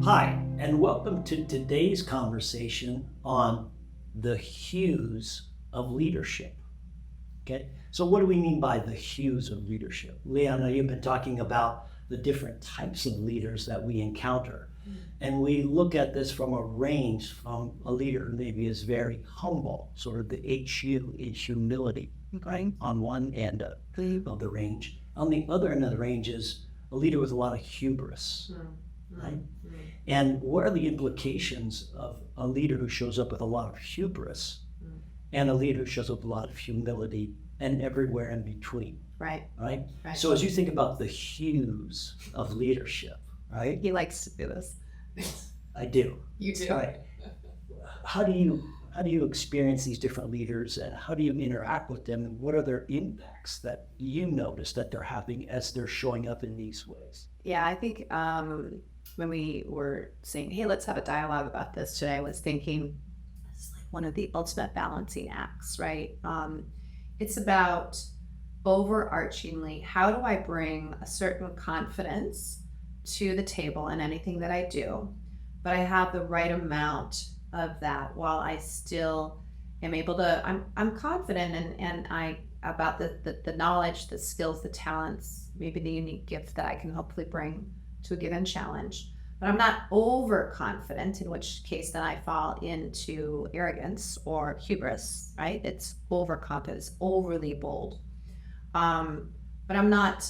Hi, and welcome to today's conversation on the hues of leadership. Okay, so what do we mean by the hues of leadership? Leanna, you've been talking about the different types of leaders that we encounter. And we look at this from a range from a leader who maybe is very humble, sort of the HU is humility, right? On one end of the range. On the other end of the range is a leader with a lot of hubris, right? And what are the implications of a leader who shows up with a lot of hubris and a leader who shows up with a lot of humility and everywhere in between? Right. So as you think about the hues of leadership, right? He likes to do this. I do. You do. Right. How do you experience these different leaders, and how do you interact with them, and what are their impacts that you notice that they're having as they're showing up in these ways? Yeah, I think when we were saying, hey, let's have a dialogue about this today, I was thinking it's like one of the ultimate balancing acts, right? It's about overarchingly, how do I bring a certain confidence to the table in anything that I do, but I have the right amount of that while I still am able to, I'm confident and I about the knowledge, the skills, the talents, maybe the unique gift that I can hopefully bring to a given challenge. But I'm not overconfident, in which case then I fall into arrogance or hubris, right? It's overconfidence, overly bold. But I'm not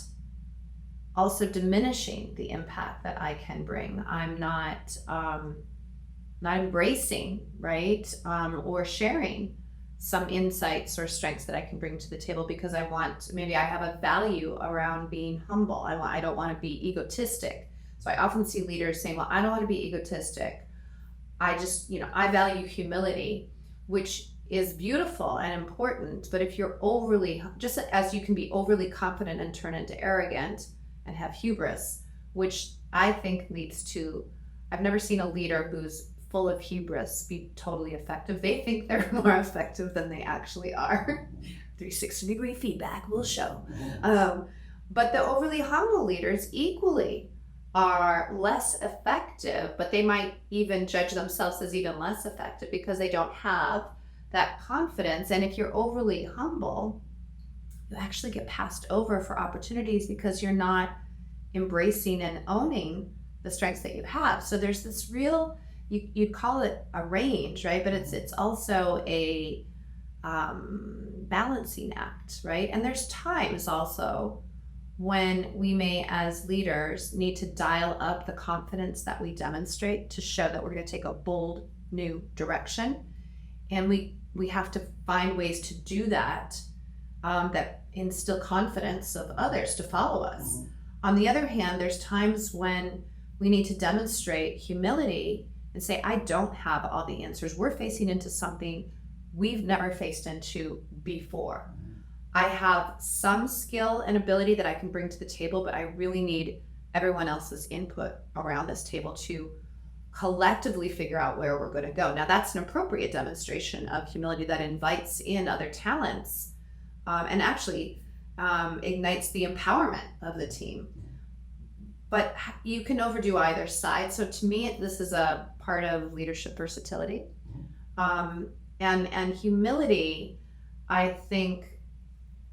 also diminishing the impact that I can bring. I'm not embracing, right? Or sharing some insights or strengths that I can bring to the table because maybe I have a value around being humble. I don't want to be egotistic. So I often see leaders saying, well, I don't want to be egotistic. I just, I value humility, which is beautiful and important. But if you're just as you can be overly confident and turn into arrogant and have hubris, which I think leads to, I've never seen a leader who's full of hubris be totally effective. They think they're more effective than they actually are. 360-degree feedback will show. But the overly humble leaders equally are less effective, but they might even judge themselves as even less effective because they don't have that confidence. And if you're overly humble, you actually get passed over for opportunities because you're not embracing and owning the strengths that you have. So there's this real, you'd call it a range, right? But it's also a balancing act, right? And there's times also when we may, as leaders, need to dial up the confidence that we demonstrate to show that we're going to take a bold new direction. And we have to find ways to do that that instill confidence of others to follow us. On the other hand, there's times when we need to demonstrate humility and say, I don't have all the answers. We're facing into something we've never faced into before. I have some skill and ability that I can bring to the table, but I really need everyone else's input around this table to collectively figure out where we're going to go. Now, that's an appropriate demonstration of humility that invites in other talents and actually ignites the empowerment of the team. But you can overdo either side. So to me, this is a part of leadership versatility. And humility, I think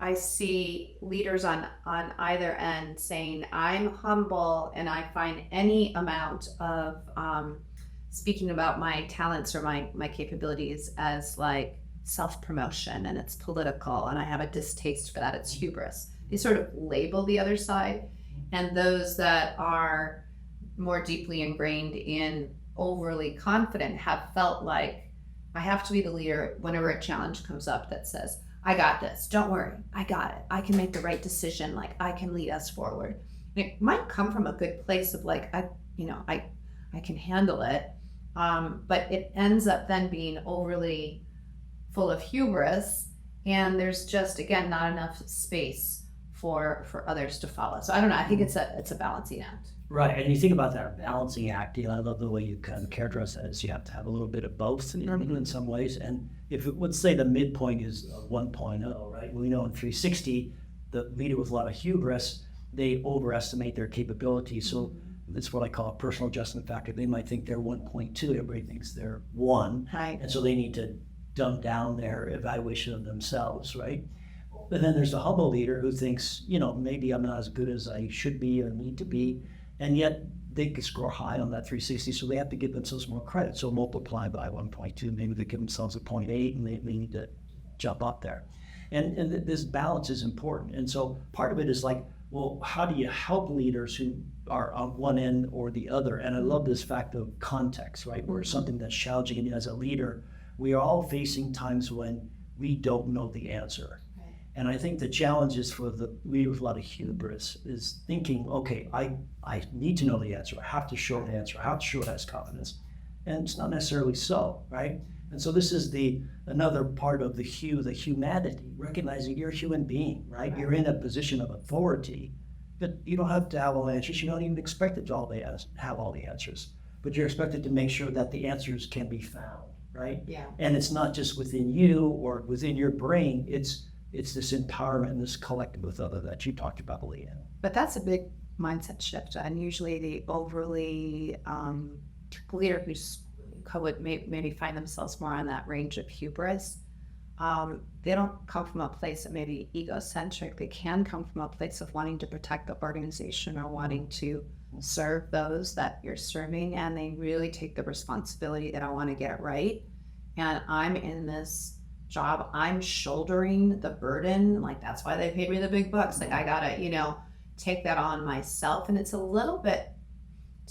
I see leaders on either end saying, I'm humble and I find any amount of speaking about my talents or my capabilities as like self-promotion, and it's political and I have a distaste for that, it's hubris. They sort of label the other side. And those that are more deeply ingrained in overly confident have felt like I have to be the leader whenever a challenge comes up that says, I got this, don't worry, I got it. I can make the right decision, like I can lead us forward. And it might come from a good place of like, I can handle it. But it ends up then being overly full of hubris, and there's just, again, not enough space for others to follow. So I don't know, I think it's a balancing act. Right, and you think about that balancing act, I love the way you kind of characterize that as you have to have a little bit of both in some ways. And if let's say the midpoint is 1.0, right? We know in 360, the leader with a lot of hubris, they overestimate their capabilities. So it's what I call a personal adjustment factor. They might think they're 1.2, everybody thinks they're 1. Right. And so they need to dumb down their evaluation of themselves, right? But then there's the humble leader who thinks, maybe I'm not as good as I should be or need to be, and yet they could score high on that 360, so they have to give themselves more credit. So multiply by 1.2, maybe they give themselves a 0.8, and they need to jump up there. And this balance is important. And so part of it is like, well, how do you help leaders who are on one end or the other? And I love this fact of context, right? Where something that's challenging, and as a leader, we are all facing times when we don't know the answer. Right. And I think the challenge is for the leader with a lot of hubris is thinking, okay, I need to know the answer. I have to show the answer. I have to show it has confidence. And it's not necessarily so, right? And so this is another part of the humanity, recognizing you're a human being, right? You're in a position of authority, but you don't have to have all the answers. You don't even expect it to have all the answers, but you're expected to make sure that the answers can be found, right? Yeah. And it's not just within you or within your brain. It's this empowerment and this collective with other that you talked about, Leanne. But that's a big mindset shift, and usually the overly leader who's would maybe find themselves more on that range of hubris. They don't come from a place that may be egocentric. They can come from a place of wanting to protect the organization or wanting to serve those that you're serving, and they really take the responsibility that I want to get it right. And I'm in this job, I'm shouldering the burden. Like, that's why they paid me the big bucks. Like, I gotta, take that on myself. And it's a little bit,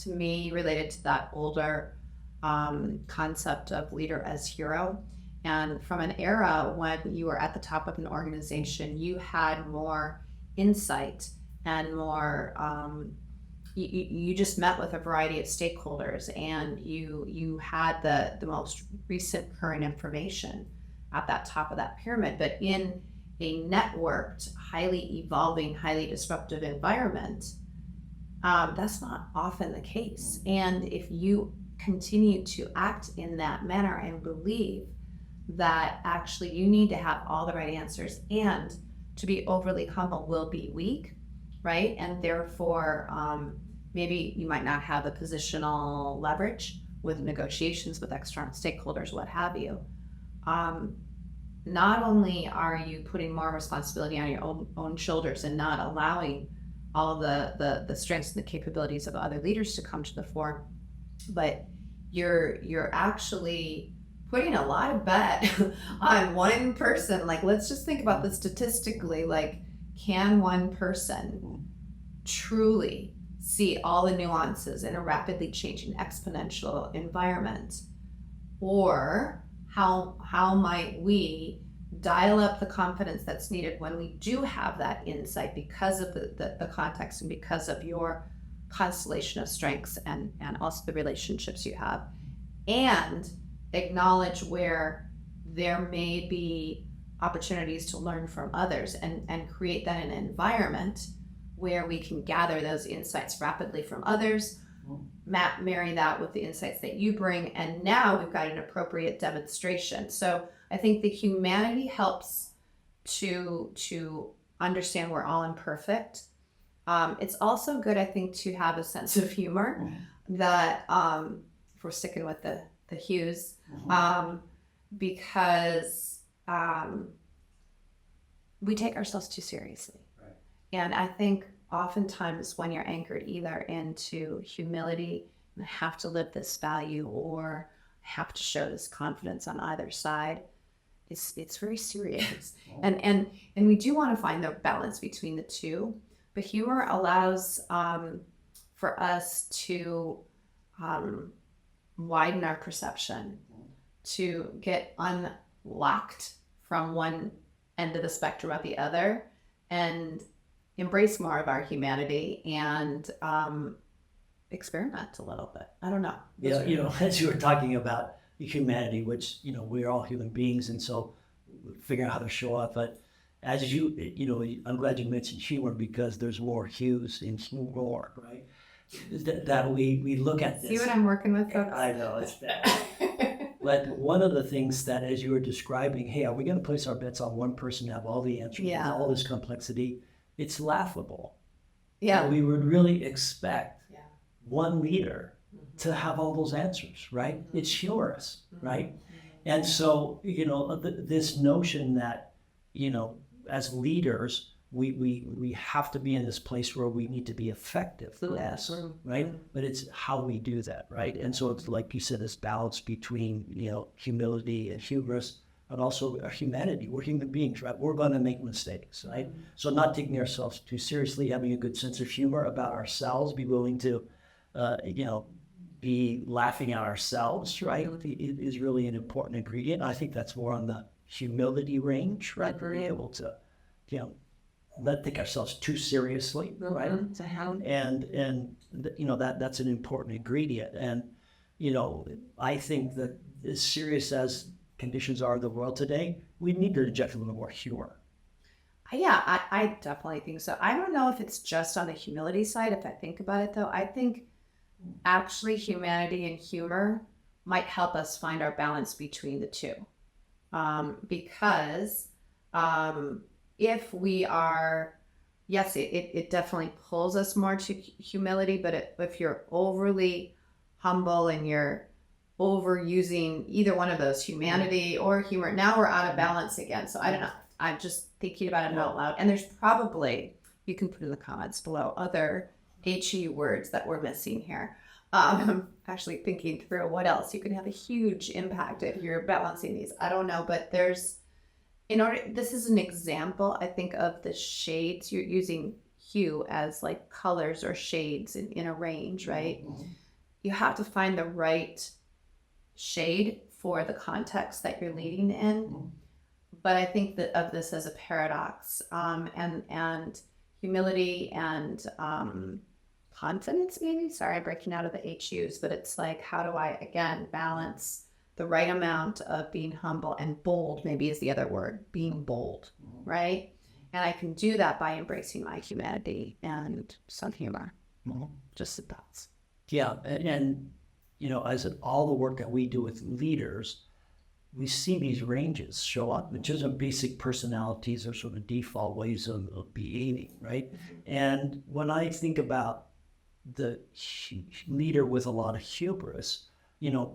to me, related to that older concept of leader as hero. And from an era when you were at the top of an organization, you had more insight and more, you just met with a variety of stakeholders, and you had the most recent current information at that top of that pyramid. But in a networked, highly evolving, highly disruptive environment, that's not often the case. And if you continue to act in that manner and believe that actually you need to have all the right answers, and to be overly humble will be weak, right? And therefore, maybe you might not have the positional leverage with negotiations with external stakeholders, what have you. Not only are you putting more responsibility on your own shoulders and not allowing all the strengths and the capabilities of other leaders to come to the fore, but you're actually putting a lot of bet on one person. Like, let's just think about this statistically. Like, can one person truly see all the nuances in a rapidly changing exponential environment? Or how might we dial up the confidence that's needed when we do have that insight because of the context and because of your constellation of strengths and also the relationships you have, and acknowledge where there may be opportunities to learn from others, and create then an environment where we can gather those insights rapidly from others, marry that with the insights that you bring, and now we've got an appropriate demonstration. So I think the humanity helps to understand we're all imperfect. It's also good, I think, to have a sense of humor that, if we're sticking with the Hues, because we take ourselves too seriously. Right. And I think oftentimes when you're anchored either into humility, and I have to live this value, or I have to show this confidence on either side, it's very serious. And we do want to find the balance between the two. But humor allows for us to widen our perception, to get unlocked from one end of the spectrum or the other, and embrace more of our humanity and experiment a little bit. I don't know. Yeah, as you were talking about humanity, which, we're all human beings, and so figuring out how to show up. But as I'm glad you mentioned humor, because there's more hues in humor, right? That we look at this. See what I'm working with, folks? I know, it's bad. But one of the things that, as you were describing, hey, are we going to place our bets on one person to have all the answers, all this complexity? It's laughable. Yeah. We would really expect one leader to have all those answers, right? It's humorous, right? And so, this notion that, as leaders, we have to be in this place where we need to be effective, yes, right? But it's how we do that, right? And so it's like you said, this balance between, humility and hubris, and also our humanity. We're human beings, right? We're going to make mistakes, right? So not taking ourselves too seriously, having a good sense of humor about ourselves, be willing to, be laughing at ourselves, right? Is really an important ingredient. I think that's more on the humility range, right? Being able to, not take ourselves too seriously, right? And that's an important ingredient. And I think that as serious as conditions are in the world today, we need to inject a little more humor. Yeah, I definitely think so. I don't know if it's just on the humility side. If I think about it, though, I think actually humanity and humor might help us find our balance between the two. Because if we are, yes, it definitely pulls us more to humility, but if you're overly humble and you're overusing either one of those, humanity or humor, now we're out of balance again. So I don't know. I'm just thinking about it out loud. And there's probably, you can put in the comments below, other HE words that we're missing here. I'm actually thinking through what else. You can have a huge impact if you're balancing these. I don't know, but this is an example, I think, of the shades. You're using hue as like colors or shades in a range, right? You have to find the right shade for the context that you're leading in. But I think that of this as a paradox, and humility and confidence, maybe. Sorry, I'm breaking out of the HUs, but it's like, how do I again balance the right amount of being humble and bold? Maybe is the other word, being bold, right? And I can do that by embracing my humanity and some humor. Just the thoughts. Yeah, and as in all the work that we do with leaders, we see these ranges show up, which is basic personalities or sort of default ways of behaving, right? And when I think about the leader with a lot of hubris,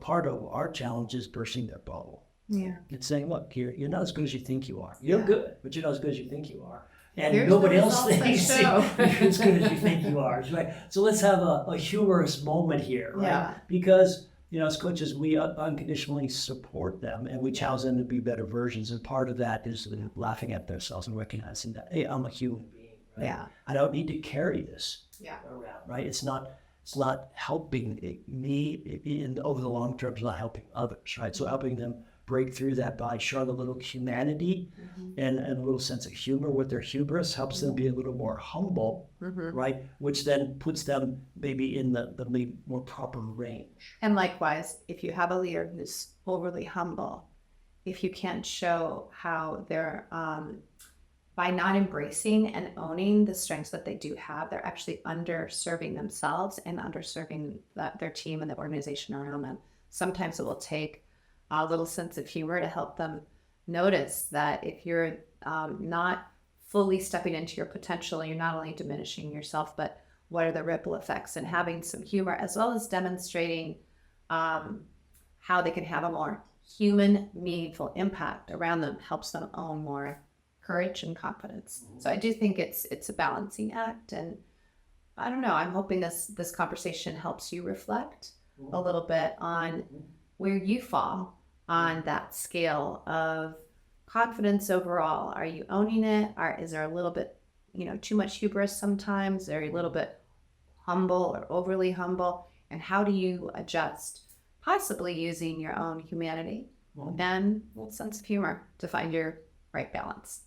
part of our challenge is bursting their bubble. Yeah. It's saying, look, you're not as good as you think you are. You're good, but you're not as good as you think you are. And Here's nobody the else results thinks that show. you're as good as you think you are, right? So let's have a humorous moment here, right? Yeah. Because as coaches, we unconditionally support them and we challenge them to be better versions. And part of that is laughing at themselves and recognizing that, hey, I'm a human being. Right? Yeah. I don't need to carry this around, right? It's not helping me over the long term. It's not helping others, right? So helping them break through that by showing a little humanity and a little sense of humor with their hubris helps them be a little more humble, right? Which then puts them maybe in the more proper range. And likewise, if you have a leader who's overly humble, if you can't show how they're, by not embracing and owning the strengths that they do have, they're actually underserving themselves and underserving their team and the organization around them. Sometimes it will take a little sense of humor to help them notice that if you're not fully stepping into your potential, you're not only diminishing yourself, but what are the ripple effects, and having some humor as well as demonstrating how they can have a more human, meaningful impact around them helps them own more courage and confidence. So I do think it's a balancing act, and I don't know, I'm hoping this conversation helps you reflect a little bit on where you fall on that scale of confidence overall. Are you owning it? Or is there a little bit, too much hubris sometimes? Are you a little bit humble or overly humble? And how do you adjust, possibly using your own humanity and a little sense of humor to find your right balance?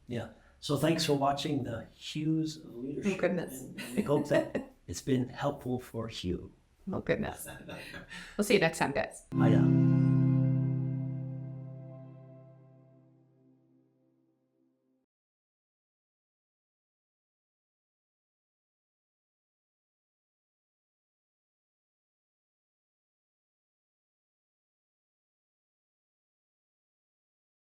Yeah. So thanks for watching the Hues of Leadership. Oh, goodness. And I hope that it's been helpful for Hue. Oh, goodness. We'll see you next time, guys. Bye now.